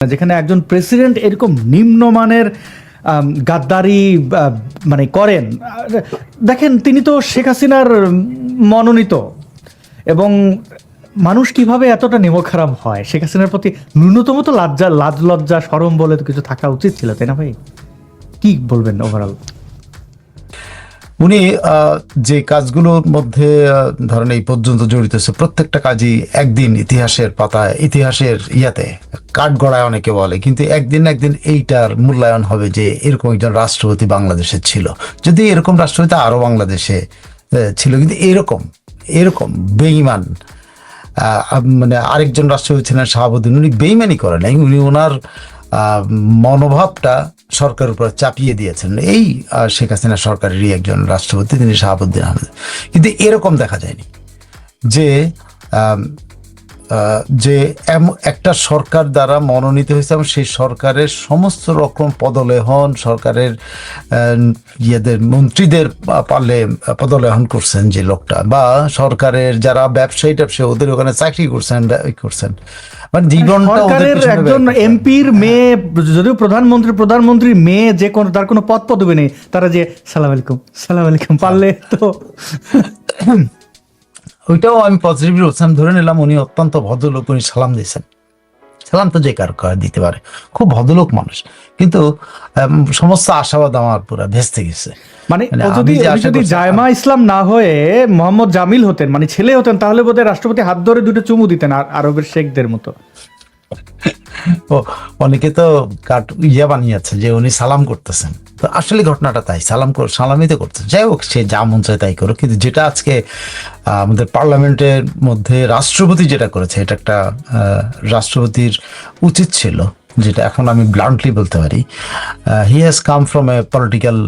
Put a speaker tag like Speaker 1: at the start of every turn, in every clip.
Speaker 1: যেখানে একজন প্রেসিডেন্ট এরকম নিম্নমানের গাদ্দারি মানে করেন। দেখেন, তিনি তো শেখ হাসিনার মনোনীত, এবং মানুষ কিভাবে এতটা নেমখারাম হয়? শেখ হাসিনার প্রতি ন্যূনতম তো লাজ লজ্জা শরম বলে তো কিছু থাকা উচিত ছিল, তাই না ভাই? কি বলবেন ওভারঅল?
Speaker 2: উনি যে কাজগুলোর মধ্যে ধরেন এই পর্যন্ত জড়িত হচ্ছে, প্রত্যেকটা কাজই একদিন ইতিহাসের পাতায়, ইতিহাসের ইয়াতে কাঠগড়ায় অনেকে বলে, কিন্তু একদিন এইটার মূল্যায়ন হবে যে এরকম একজন রাষ্ট্রপতি বাংলাদেশে ছিল। যদি এরকম রাষ্ট্রপতি আরো বাংলাদেশে ছিল, কিন্তু এরকম বেঈমান মানে আরেকজন রাষ্ট্রপতি ছিলেন শাহাবুদ্দিন, উনি বেঈমানি করেন, উনি ওনার মনোভাবটা সরকারের উপর চাপিয়ে দিয়েছেন। এই শেখ হাসিনা সরকারেরই একজন রাষ্ট্রপতি, তিনি শাহাবুদ্দিন আহমেদ। কিন্তু এরকম দেখা যায়নি যে যে একটা সরকার দ্বারা মনোনীত হয়েছে এবং সেই সরকারের সমস্ত রকম পদলেহন, সরকারের মন্ত্রীদের পারলে পদলেহন করছেন যে লোকটা, বা সরকারের যারা ব্যবসায়ী ওদের ওখানে চাকরি করছেন মানে জীবনটা
Speaker 1: একজন এমপির মেয়ে, যদিও প্রধানমন্ত্রীর মেয়ে, যে কোনো তার কোনো পদবি নেই, তারা যে সালাম আলাইকুম পারলে তো
Speaker 2: ওইটাও আমি পজিটিভলি বলছিলাম, ধরে নিলাম উনি অত্যন্ত ভদ্রলোক, উনি সালাম দিয়েছেন। সালাম তো যে কার দিতে পারে, খুব ভদ্রলোক মানুষ, কিন্তু সমস্ত আশাবাদ আমার পুরো ভেস্তে গেছে।
Speaker 1: মানে যদি জায়মা ইসলাম না হয়ে মোহাম্মদ জামিল হতেন, মানে ছেলে হতেন, তাহলে বোধহয় রাষ্ট্রপতি হাত ধরে দুটো চুমু দিতেন আরবের শেখদের মতো।
Speaker 2: অনেকে তো বানিয়েছে যে উনি সালাম করতেছেন, তো আসলে ঘটনাটা তাই, সালামই তো করতেছেন। যাই হোক, সে যা মন চায় তাই করো, কিন্তু যেটা আজকে আমাদের পার্লামেন্টের মধ্যে রাষ্ট্রপতি যেটা করেছে, এটা একটা রাষ্ট্রপতির উচিত ছিল, যেটা এখন আমি ব্লান্টলি বলতে পারি, he has come from a political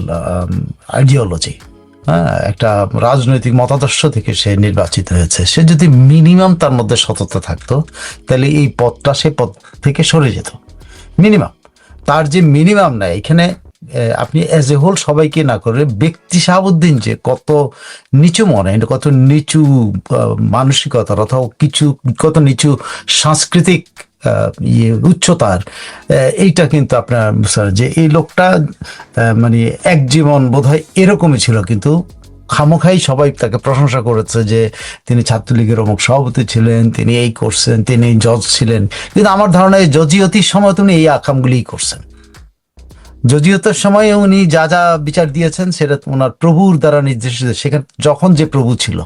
Speaker 2: ideology, একটা রাজনৈতিক মতাদর্শ থেকে সে নির্বাচিত হয়েছে। সে যদি মিনিমাম তার মধ্যে সততা থাকতো, তাহলে এই পদটা সে পদ থেকে সরে যেত। মিনিমাম, তার যে মিনিমাম নাই এখানে, আপনি অ্যাজ এ হোল সবাইকে না করে ব্যক্তি শাহাবুদ্দিন যে কত নিচু মনে, কত নিচু মানসিকতার, অথবা কত নিচু সাংস্কৃতিক উচ্চতার, এইটা কিন্তু আপনার যে এই লোকটা মানে এক জীবন বোধহয় এরকমই ছিল, কিন্তু খামোখাই সবাই তাকে প্রশংসা করেছে যে তিনি ছাত্রলীগের অমুক সভাপতি ছিলেন, তিনি এই করছেন, তিনি জজ ছিলেন। কিন্তু আমার ধারণা এই জজিয়তির সময় তিনি এই আকামগুলিই করছেন। জজিয়তের সময় উনি যা যা বিচার দিয়েছেন সেটা ওনার প্রভুর দ্বারা নির্দেশিত, সেখানে যখন যে প্রভু ছিল।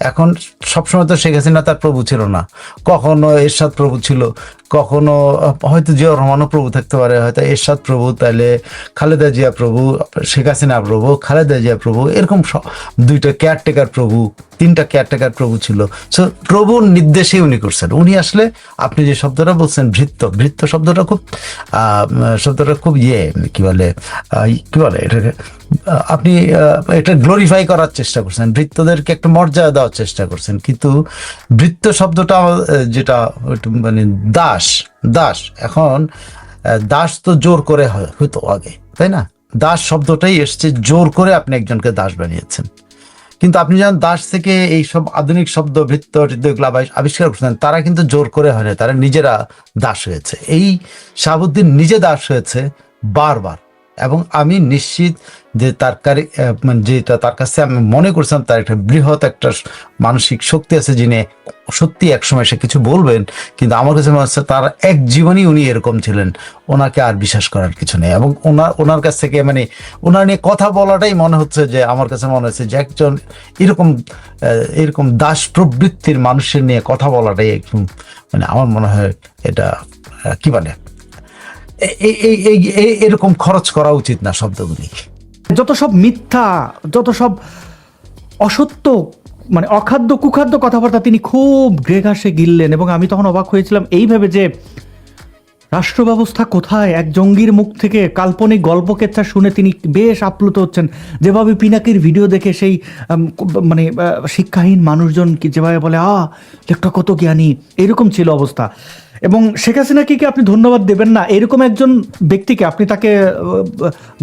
Speaker 2: এখন সবসময় তো শেখ হাসিনা তার প্রভু ছিল না, কখনো এরশাদ প্রভু ছিল, কখনো হয়তো জিয়াউর রহমানও প্রভু থাকতে পারে, হয়তো এরশাদ প্রভু, তাহলে খালেদা জিয়া প্রভু, শেখ হাসিনা প্রভু, খালেদা জিয়া প্রভু, এরকম দুইটা কেয়ারটেকার প্রভু, তিনটা কেয়ারটেকার প্রভু ছিল। সো প্রভুর নির্দেশেই উনি করছেন। উনি আসলে, আপনি যে শব্দটা বলছেন ভৃত্য শব্দটা খুব কি বলে এটাকে, আপনি এটা গ্লোরিফাই করার চেষ্টা করছেন, ভৃত্যদেরকে একটা মর্যাদা দেওয়ার চেষ্টা করছেন, কিন্তু ভৃত্য শব্দটা যেটা মানে দাস, এখন দাস তো জোর করে হয়তো আগে, তাই না? দাস শব্দটাই এসছে, জোর করে আপনি একজনকে দাস বানিয়েছেন। কিন্তু আপনি যখন দাস থেকে এই সব আধুনিক শব্দ ভৃত্য এগুলো আবিষ্কার করছেন, তারা কিন্তু জোর করে হয় না, তারা নিজেরা দাস হয়েছে। এই শাহাবুদ্দিন নিজে দাস হয়েছে বারবার, এবং আমি নিশ্চিত যে যেটা তার কাছে আমি মনে করছিলাম তার একটা বৃহৎ একটা মানসিক শক্তি আছে, যিনি সত্যি একসময় সে কিছু বলবেন। কিন্তু আমার কাছে মনে হচ্ছে তার এক জীবনই উনি এরকম ছিলেন, ওনাকে আর বিশ্বাস করার কিছু নেই। এবং ওনার কাছ থেকে মানে ওনার নিয়ে কথা বলাটাই মনে হচ্ছে যে, আমার কাছে মনে হচ্ছে যে একজন এরকম দাস প্রবৃত্তির মানুষের নিয়ে কথা বলাটাই একদম মানে আমার মনে হয় এটা কি বলে, এরকম খরচ করা উচিত না শব্দগুলি।
Speaker 1: যত সব মিথ্যা, যত সব অসত্য, মানে অখাদ্য কুখাদ্য কথাবার্তা তিনি খুব গ্রেঘাসে গিললেন, এবং আমি তখন অবাক হয়েছিলাম এইভাবে যে রাষ্ট্র ব্যবস্থা কোথায়। এক জঙ্গির মুখ থেকে কাল্পনিক গল্পকেচ্ছা শুনে তিনি বেশ আপ্লুত হচ্ছেন, যেভাবে পিনাকির ভিডিও দেখে সেই মানে শিক্ষাহীন মানুষজন যেভাবে বলে লোকটা কত জ্ঞানী, এরকম ছিল অবস্থা। এবং শেখ হাসিনাকে কি আপনি ধন্যবাদ দেবেন না? এরকম একজন ব্যক্তিকে আপনি তাকে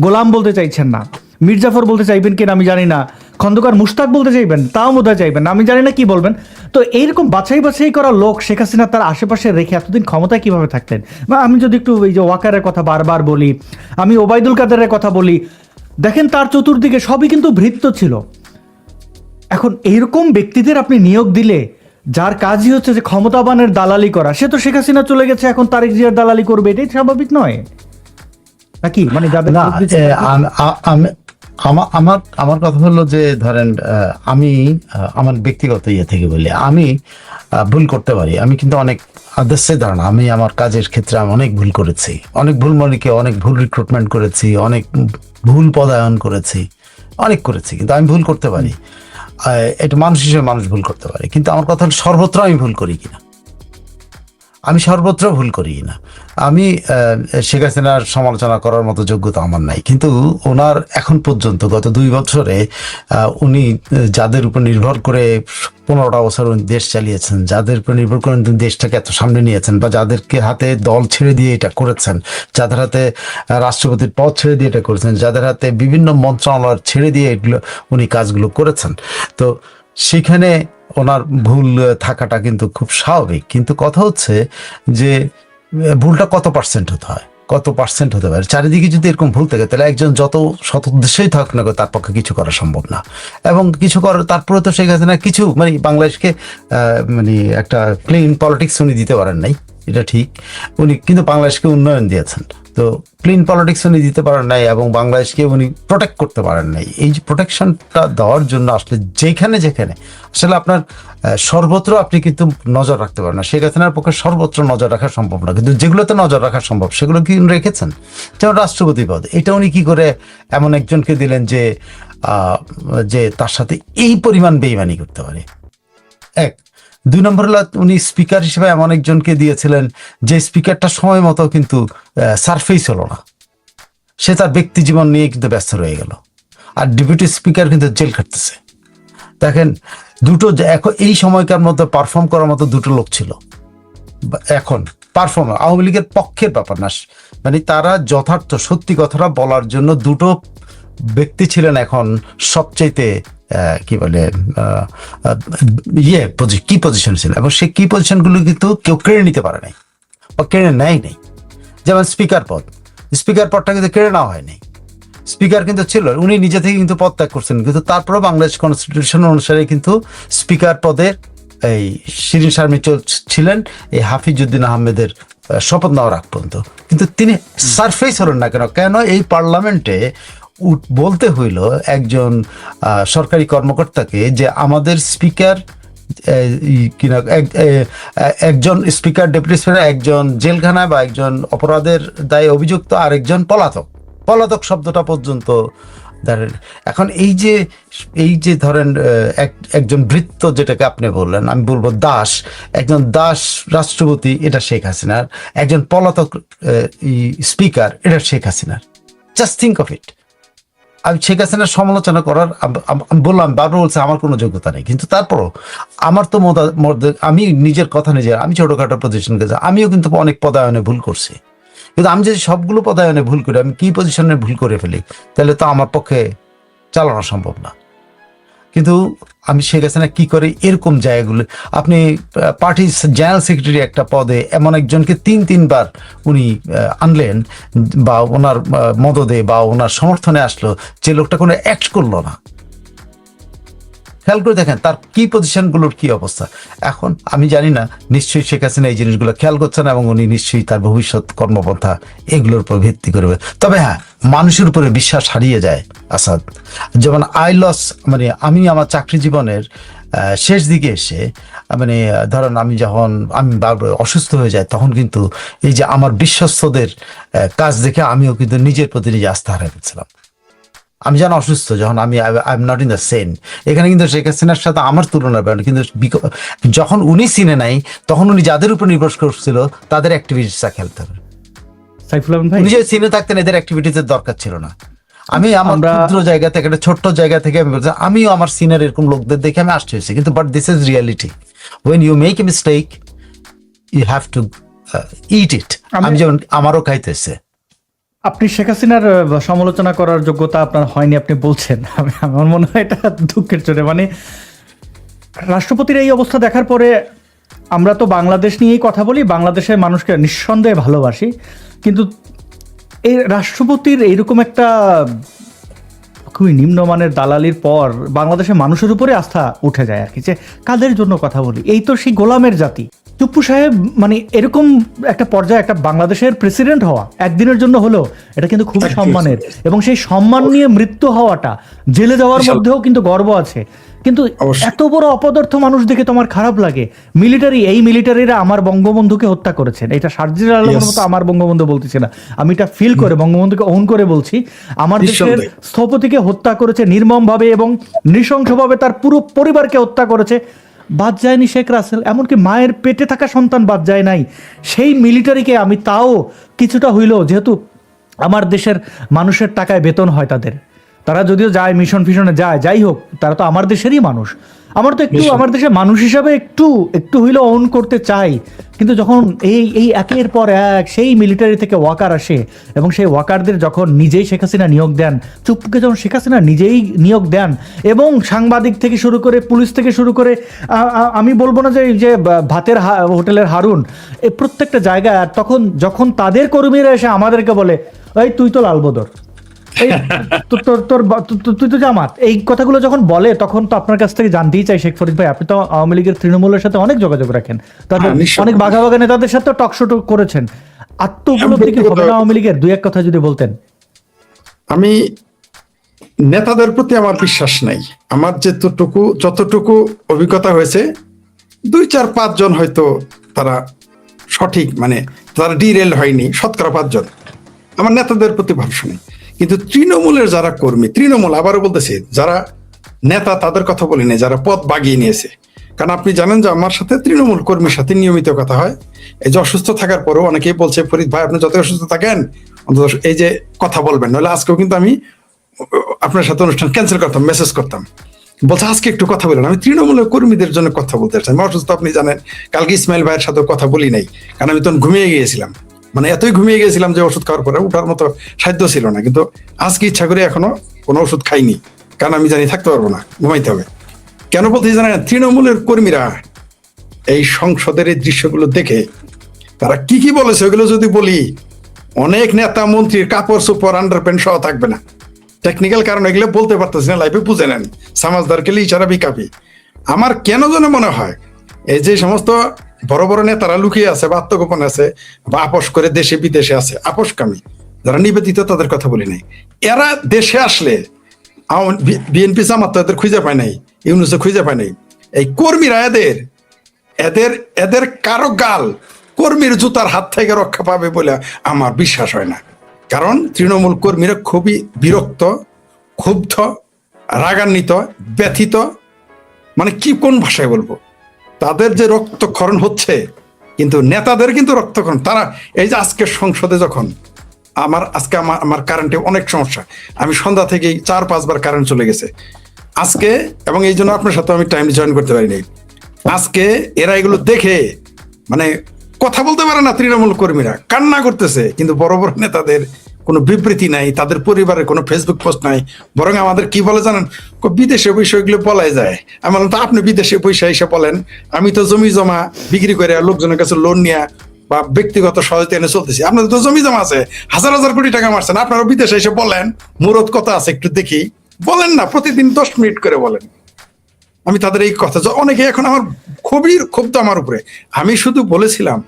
Speaker 1: গোলাম বলতে চাইছেন না, মির্জাফর বলতে চাইবেন কিনা আমি জানি না, খন্দকার মুশতাক বলতে চাইবেন তাও বোধহয় চাইবেন না, আমি জানি না কি বলবেন। তো এইরকম বাছাই বাছাই করা লোক শেখ হাসিনা তার আশেপাশে রেখে এতদিন ক্ষমতায় কিভাবে থাকতেন? বা আমি যদি একটু এই যে ওয়াকারের কথা বারবার বলি, আমি ওবায়দুল কাদেরের কথা বলি, দেখেন তার চতুর্দিকে সবই কিন্তু ভৃত্য ছিল। এখন এইরকম ব্যক্তিদের আপনি নিয়োগ দিলে যার কাজই হচ্ছে যে ক্ষমতাবানের দালালি করা, সে তো শেখ হাসিনা চলে গেছে, এখন তারেক জিয়ার দালালি করবে, এটাই স্বাভাবিক নয় নাকি? মানে যাদের
Speaker 2: না, আমার আমার কথা হলো যে ধরেন আমি আমার ব্যক্তিগত ইয়ে থেকে বলি, আমি ভুল করতে পারি, আমি কিন্তু অনেক আদর্শের ধারণা, আমি আমার কাজের ক্ষেত্রে আমি অনেক ভুল করেছি, অনেক ভুল মানে কি, অনেক ভুল রিক্রুটমেন্ট করেছি, অনেক ভুল পদায়ন করেছি, অনেক করেছি, কিন্তু আমি ভুল করতে পারি। এটা মানুষ হিসেবে মানুষ ভুল করতে পারে, কিন্তু আমার কথা হলো সর্বত্র আমি ভুল করি কিনা, আমি সর্বত্র ভুল করি না। আমি শেখ হাসিনার সমালোচনা করার মতো যোগ্যতা আমার নাই, কিন্তু ওনার এখন পর্যন্ত গত 2 বছরে উনি যাদের উপর নির্ভর করে 15টা বছর উনি দেশ চালিয়েছেন, যাদের উপর নির্ভর করে উনি দেশটাকে এত সামনে নিয়েছেন, বা যাদেরকে হাতে দল ছেড়ে দিয়ে এটা করেছেন, যাদের হাতে রাষ্ট্রপতির পদ ছেড়ে দিয়ে এটা করেছেন, যাদের হাতে বিভিন্ন মন্ত্রণালয় ছেড়ে দিয়ে এগুলো উনি কাজগুলো করেছেন, তো সেখানে ওনার ভুল থাকাটা কিন্তু খুব স্বাভাবিক। কিন্তু কথা হচ্ছে যে ভুলটা কত পার্সেন্ট হতে হয়, কত পার্সেন্ট হতে পারে। চারিদিকে যদি এরকম ভুল থাকে, তাহলে একজন যত সৎ উদ্দেশ্যই থাকুক না, তার পক্ষে কিছু করা সম্ভব না। এবং কিছু করার তারপরে তো শেখ হাসিনা কিছু মানে বাংলাদেশকে মানে একটা ক্লিন পলিটিক্স উনি দিতে পারেন নাই, এটা ঠিক। উনি কিন্তু বাংলাদেশকে উন্নয়ন দিয়েছেন, তো ক্লিন পলিটিক্স উনি দিতে পারেন নাই, এবং বাংলাদেশকে উনি প্রোটেক্ট করতে পারেন নাই। এই যে প্রোটেকশনটা দেওয়ার জন্য আসলে যেখানে যেখানে আসলে আপনার সর্বত্র আপনি কিন্তু নজর রাখতে পারেন না, শেখ হাসিনার পক্ষে সর্বত্র নজর রাখা সম্ভব না, কিন্তু যেগুলোতে নজর রাখা সম্ভব সেগুলো কি উনি রেখেছেন। যেমন রাষ্ট্রপতি পদ, এটা উনি কি করে এমন একজনকে দিলেন যে তার সাথে এই পরিমাণ বেইমানি করতে পারে। 1 2 নম্বর হলো উনি স্পিকার হিসেবে এমন একজনকে দিয়েছিলেন যে স্পিকারটা সময় মতো কিন্তু সারফেস হলো না, সে তার ব্যক্তি জীবন নিয়ে কিন্তু ব্যস্ত রয়ে গেল, আর ডেপুটি স্পিকার কিন্তু জেল খাটতেছে। দেখেন দুটো এখন এই সময়কার মধ্যে পারফর্ম করার মতো দুটো লোক ছিল, এখন পারফর্ম আওয়ামী লীগের পক্ষের ব্যাপার না, মানে তারা যথার্থ সত্যি কথাটা বলার জন্য দুটো ব্যক্তি ছিলেন এখন সবচাইতে কি বলে কি পজিশন ছিল, এবং সেই কি পজিশনগুলো কিন্তু কেউ কেড়ে নিতে পারে নাই বা কেড়ে নেয় নাই। যেমন স্পিকার পদটা কিন্তু কেড়ে নেওয়া হয়নি, স্পিকার কিন্তু ছিল, উনি নিজে থেকে কিন্তু পদ ত্যাগ করছেন, কিন্তু তারপরে বাংলাদেশ কনস্টিটিউশন অনুসারে কিন্তু স্পিকার পদের এই শিরিন শারমিন ছিলেন এই হাফিজউদ্দিন আহমেদের শপথ নেওয়ার আগ পর্যন্ত, কিন্তু তিনি সারফেস হলেন না কেন এই পার্লামেন্টে বলতে হইল একজন সরকারি কর্মকর্তাকে যে আমাদের স্পিকার কিনা একজন স্পিকার ডেপুটি স্পিকার একজন জেলখানায় বা একজন অপরাধের দায়ে অভিযুক্ত, আর একজন পলাতক শব্দটা পর্যন্ত ধরেন। এখন এই যে ধরেন একজন ভৃত্য যেটাকে আপনি বললেন, আমি বলবো দাস, একজন দাস রাষ্ট্রপতি এটা শেখ হাসিনার, একজন পলাতক স্পিকার এটা শেখ হাসিনার। Just think of it. আমি শেখ হাসিনার সমালোচনা করার আমি বললাম, বারবার বলছে আমার কোনো যোগ্যতা নেই, কিন্তু তারপরও আমার তো আমি নিজের কথা আমি ছোটখাটো পজিশন গেছি, আমিও কিন্তু অনেক পদায়নে ভুল করছি, কিন্তু আমি যদি সবগুলো পদায়নে ভুল করি, আমি কি পজিশনে ভুল করে ফেলি, তাহলে তো আমার পক্ষে চালানো সম্ভব না। কিন্তু আমি শেখ হাসিনা কি করে এরকম জায়গাগুলো, আপনি পার্টির জেনারেল সেক্রেটারি একটা পদে এমন একজনকে 3-3বার উনি আনলেন, বা ওনার মদদে বা ওনার সমর্থনে আসলো, যে লোকটা কোনো অ্যাক্ট করলো না। খেয়াল করে দেখেন তার কি পজিশনগুলোর কি অবস্থা। এখন আমি জানি না, নিশ্চয়ই শেখ হাসিনা এই জিনিসগুলো খেয়াল করছেন, এবং উনি নিশ্চয়ই তার ভবিষ্যৎ কর্মপন্থা এগুলোর উপর ভিত্তি করবে। তবে হ্যাঁ, মানুষের উপরে বিশ্বাস হারিয়ে যায় আসাদ। যেমন মানে আমি আমার চাকরি জীবনের শেষ দিকে এসে, মানে ধরেন আমি বারবার অসুস্থ হয়ে যায়, তখন কিন্তু এই যে আমার বিশ্বস্তদের কাজ দেখে আমিও কিন্তু নিজের প্রতি নিজে আস্থা হারিয়ে ফেলছিলাম। আমি যেন অসুস্থ, যখন I am not in the Sen. এখানে কিন্তু শেখ হাসিনার সাথে আমার তুলনা পারেন, কিন্তু যখন উনি সিনে নাই, তখন উনি যাদের উপর নির্ভর করছিল তাদের অ্যাক্টিভিটিসটা খেলতে হবে। উনি যে সিনে থাকতেন, এদের অ্যাক্টিভিটিসের দরকার ছিল না। আমি আমার ক্ষুদ্র জায়গা থেকে, একটা ছোট্ট জায়গা থেকে আমি বলছি, আমিও আমার সিনিয়র এরকম লোকদের দেখে আমি আসতে হয়েছি, কিন্তু but this is reality. When you make a mistake you have to eat it. আমি যেমন আমারও খাইতেছে।
Speaker 1: আপনি শেখ হাসিনার সমালোচনা করার যোগ্যতা আপনার হয়নি আপনি বলছেন, আমার মনে হয় এটা দুঃখের চোটে। মানে রাষ্ট্রপতির এই অবস্থা দেখার পরে আমরা তো বাংলাদেশ নিয়েই কথা বলি, বাংলাদেশের মানুষকে নিঃসন্দেহে ভালোবাসি, কিন্তু এই রাষ্ট্রপতির এইরকম একটা খুবই নিম্নমানের দালালির পর বাংলাদেশের মানুষের উপরে আস্থা উঠে যায় আর কি, যে কাদের জন্য কথা বলি, এই তো সেই গোলামের জাতি। চুপ্পু সাহেব মানে এরকম একটা পর্যায়ে একটা বাংলাদেশের প্রেসিডেন্ট হওয়া একদিনের জন্য হলেও এটা কিন্তু খুবই সম্মানের, এবং সেই সম্মান নিয়ে মৃত্যু হওয়াটা, জেলে যাওয়ার মধ্যেও কিন্তু গর্ব আছে। কিন্তু এত বড় অপদার্থ মানুষ দেখে তোমার খারাপ লাগে। এই মিলিটারিরা আমার বঙ্গবন্ধুকে হত্যা করেছেন, এটা সার্জির আলমের মতো আমার বঙ্গবন্ধু বলতেছি না, আমি এটা ফিল করে বঙ্গবন্ধুকে ওন করে বলছি। আমার দেশের স্থপতিকে হত্যা করেছে নির্মমভাবে এবং নৃশংসভাবে, তার পুরো পরিবারকে হত্যা করেছে। বাদ যায়নি শেখ রাসেল, এমনকি মায়ের পেটে থাকা সন্তান বাদ যায় নাই। সেই মিলিটারিকে আমি তাও কিছুটা হইলেও, যেহেতু আমার দেশের মানুষের টাকায় বেতন হয় তাদের, তারা যদিও যায় মিশন ফিশনে যায়, যাই হোক তারা তো আমার দেশেরই মানুষ। আমার তো একটু আমার দেশের মানুষ হিসাবে একটু হইলেও অন করতে চাই। কিন্তু যখন এই একের পর এক সেই মিলিটারি থেকে ওয়াকার আসে, এবং সেই ওয়াকারদের যখন নিজেই শেখ হাসিনা নিয়োগ দেন, চুপ্পুকে যখন শেখ হাসিনা নিজেই নিয়োগ দেন, এবং সাংবাদিক থেকে শুরু করে পুলিশ থেকে শুরু করে, আমি বলবো না যে ভাতের হোটেলের হারুন, এই প্রত্যেকটা জায়গায়, তখন যখন তাদের কর্মীরা এসে আমাদেরকে বলে এই তুই তো লালবদর, তুই তো জামাত, এই কথাগুলো যখন বলে, তখন তো আপনার কাছ থেকে জানতেই চাই শেখ ফরিদ ভাই, আপনি তো আওয়ামী লীগের তৃণমূলের সাথে অনেক যোগাযোগ রাখেন, তাদের অনেক বাঘা বাঘা নেতাদের সাথে টকশো করেছেন, আত্মউপলব্ধি কি হবে না আওয়ামী লীগের? দুই এক কথা যদি বলতেন।
Speaker 3: আমি নেতাদের প্রতি আমার বিশ্বাস নাই। আমার যতটুকু অভিজ্ঞতা হয়েছে, 2-4-5 জন হয়তো তারা সঠিক, মানে তারা ডিরেল হয়নি, শতকরা 5 জন। আমার নেতাদের প্রতি ভরসা নেই। কিন্তু তৃণমূলের যারা কর্মী, তৃণমূল আবারও বলতেছে, যারা নেতা তাদের কথা বলি না, যারা পদ বাগিয়ে নিয়েছে। কারণ আপনি জানেন যে আমার সাথে তৃণমূল কর্মীর সাথে নিয়মিত কথা হয়। এই যে অসুস্থ থাকার পরেও অনেকেই বলছে, ফরিদ ভাই আপনি যত অসুস্থ থাকেন অন্তত এই যে কথা বলবেন, নাহলে আজকেও কিন্তু আমি আপনার সাথে অনুষ্ঠান ক্যান্সেল করতাম, মেসেজ করতাম, বলছে আজকে একটু কথা বলেন। আমি তৃণমূলের কর্মীদের জন্য কথা বলতে চাই। আমি অসুস্থ, আপনি জানেন, কালকে ইসমাইল ভাইয়ের সাথে কথা বলি নাই, কারণ আমি তখন ঘুমিয়ে গিয়েছিলাম। মানে এতই ঘুমিয়ে গেছিলাম যে ওষুধ খাওয়ার পরে উঠার মতো সাধ্য ছিল না। কিন্তু আজকে ইচ্ছা করে এখনো কোনো ওষুধ খাইনি, কারণ আমি জানি থাকতে পারবো না, ঘুমাইতে হবে। কেন বলতে জানেন? তৃণমূলের কর্মীরা এই সংসদের এই দৃশ্যগুলো দেখে তারা কি বলেছে ওগুলো যদি বলি, অনেক নেতা মন্ত্রীর কাপড় চোপড় আন্ডারপ্যান্ট সহ থাকবে না। টেকনিক্যাল কারণ এগুলো বলতে পারতেছি না, লাইফে বুঝে নেন, সমাজদার কেলে ইশারা বিকাপি। আমার কেন যেন মনে হয় এই যে সমস্ত বড় বড় নেতারা লুকিয়ে আছে বা আত্মগোপন আছে বা আপোষ করে দেশে বিদেশে আছে, আপোষকামী যারা নিবেদিত, তাদের কথা বলি নাই। এরা দেশে আসলে বিএনপি জামাত তো এদের খুঁজে পায় নাই, ইউনুসে খুঁজে পায় নাই। এই কর্মীরা এদের কারো গাল কর্মীর জুতার হাত থেকে রক্ষা পাবে বলে আমার বিশ্বাস হয় না। কারণ তৃণমূল কর্মীরা খুবই বিরক্ত, ক্ষুব্ধ, রাগান্বিত, ব্যথিত, মানে কি কোন ভাষায় বলবো, তাদের যে রক্তক্ষরণ হচ্ছে, কিন্তু নেতাদের কিন্তু রক্তক্ষরণ। তারা এই যে আজকে সংসদে যখন আমার কারেন্টে অনেক সমস্যা, আমি সন্ধ্যা থেকেই 4-5 বার কারেন্ট চলে গেছে আজকে, এবং এই জন্য আপনার সাথে আমি টাইম জয়েন করতে পারিনি। আজকে এরা এগুলো দেখে মানে কথা বলতে পারে না, তৃণমূল কর্মীরা কান্না করতেছে, কিন্তু বড় বড় নেতাদের কোনো বিবৃতি নাই, তাদের পরিবারের কোনো ফেসবুক পোস্ট নাই। বরং আমাদের কি বলে জানেন, বিদেশে পয়সা এগুলো বলাই যায়। আমি বললাম, তো আপনি বিদেশে পয়সা এসে বলেন, আমি তো জমি জমা বিক্রি করে লোকজনের কাছে লোন নিয়ে বা ব্যক্তিগত সহায়তা এনে চলতেছি। আপনাদের তো জমি জমা আছে, হাজার হাজার কোটি টাকা মারছেন, আপনারা বিদেশে এসে বলেন মুরত কথা আছে একটু দেখি, বলেন না, প্রতিদিন 10 মিনিট করে বলেন। আমি তাদের এই কথা, অনেকে এখন আমার খুবই ক্ষুব্ধ আমার উপরে। আমি শুধু বলেছিলাম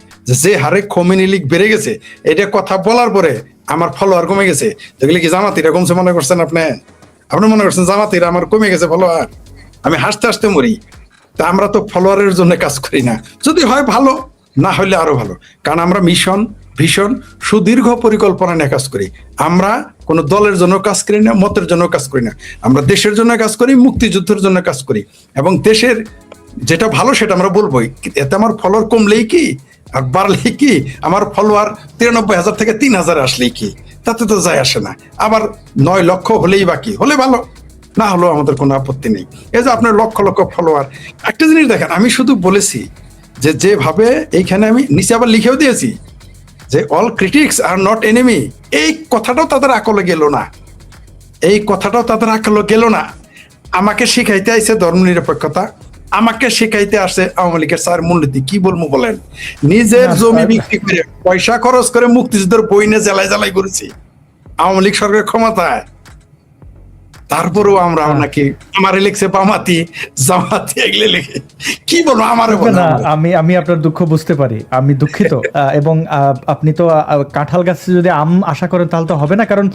Speaker 3: যে হারে খোমেনি লীগ বেড়ে গেছে, এটা কথা বলার পরে আমার ফলোয়ার কমে গেছে। দেখলে কি জামাতিরা কমছে মনে করছেন? আপনি মনে করছেন জামাতিরা আমার কমে গেছে ফলোয়ার? আমি হাসতে হাসতে মরি। তা আমরা তো ফলোয়ারের জন্য কাজ করি না, যদি হয় ভালো, না হলে আরো ভালো। কারণ আমরা ভীষণ সুদীর্ঘ পরিকল্পনা নিয়ে কাজ করি। আমরা কোনো দলের জন্য কাজ করি না, মতের জন্য কাজ করি না, আমরা দেশের জন্য কাজ করি, মুক্তিযুদ্ধের জন্য কাজ করি। এবং দেশের যেটা ভালো সেটা আমরা বলবোই। এতে আমার ফলোয়ার কমলেই কি আর বাড়লেই কি, আমার ফলোয়ার 93,000 থেকে 3,000 আসলেই কি, তাতে তো যায় আসে না। আবার 9 লক্ষ হলেই বাকি, হলে ভালো, না হলেও আমাদের কোনো আপত্তি নেই। এই যে আপনার লক্ষ লক্ষ ফলোয়ার, একটা জিনিস দেখেন, আমি শুধু বলেছি যে যেভাবে এইখানে আমি নিচে আবার লিখেও দিয়েছি যে all critics are not enemy, এই কথাটাও তাদের আকলে গেল না, এই কথাটাও তাদের আকলে গেল না। আমাকে শিখাইতে আইছে ধর্মনিরপেক্ষতা, আমাকে শিখাইতে আসছে আওয়ামী লীগের স্যার মূলনীতি। কি বলবো বলেন, নিজের
Speaker 1: না,
Speaker 3: জমি
Speaker 1: স্যার।
Speaker 3: বিক্রি করে পয়সা খরচ করে মুক্তিযুদ্ধের বইনে জ্বালাই জ্বালাই করেছি আওয়ামী লীগ সরকারের ক্ষমতায়, তারপরেও আমরা নাকি আমারে লিখছে বামাতি জামাতি এগুলো লিখে। কি বলবো আমারে বলে
Speaker 1: না, আমি আপনার দুঃখ বুঝতে পারি, আমি দুঃখিত। এবং আপনি তো কাঁঠাল গাছে যদি আম আশা করেন তাহলে তো হবে না, কারণ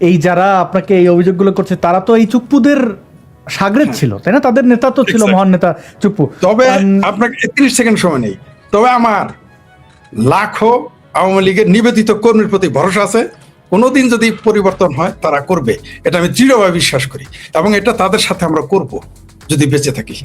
Speaker 1: এই যারা আপনাকে এই অভিযোগগুলো করছে তারা তো এই চুপ্পুদের সাগরেদ ছিল, তাই না? তাদের নেতা তো ছিল,
Speaker 3: Exactly.
Speaker 1: মহান নেতা চুপ্পু।
Speaker 3: তবে আপনাকে 30 সেকেন্ড সময় নেই, তবে আমার লাখো আওয়ামী লীগের নিবেদিত কর্মীর প্রতি ভরসা আছে, কোনোদিন যদি পরিবর্তন হয় তারা করবে, এটা আমি দৃঢ়ভাবে বিশ্বাস করি, এবং এটা তাদের সাথে আমরা করব যদি বেঁচে থাকি।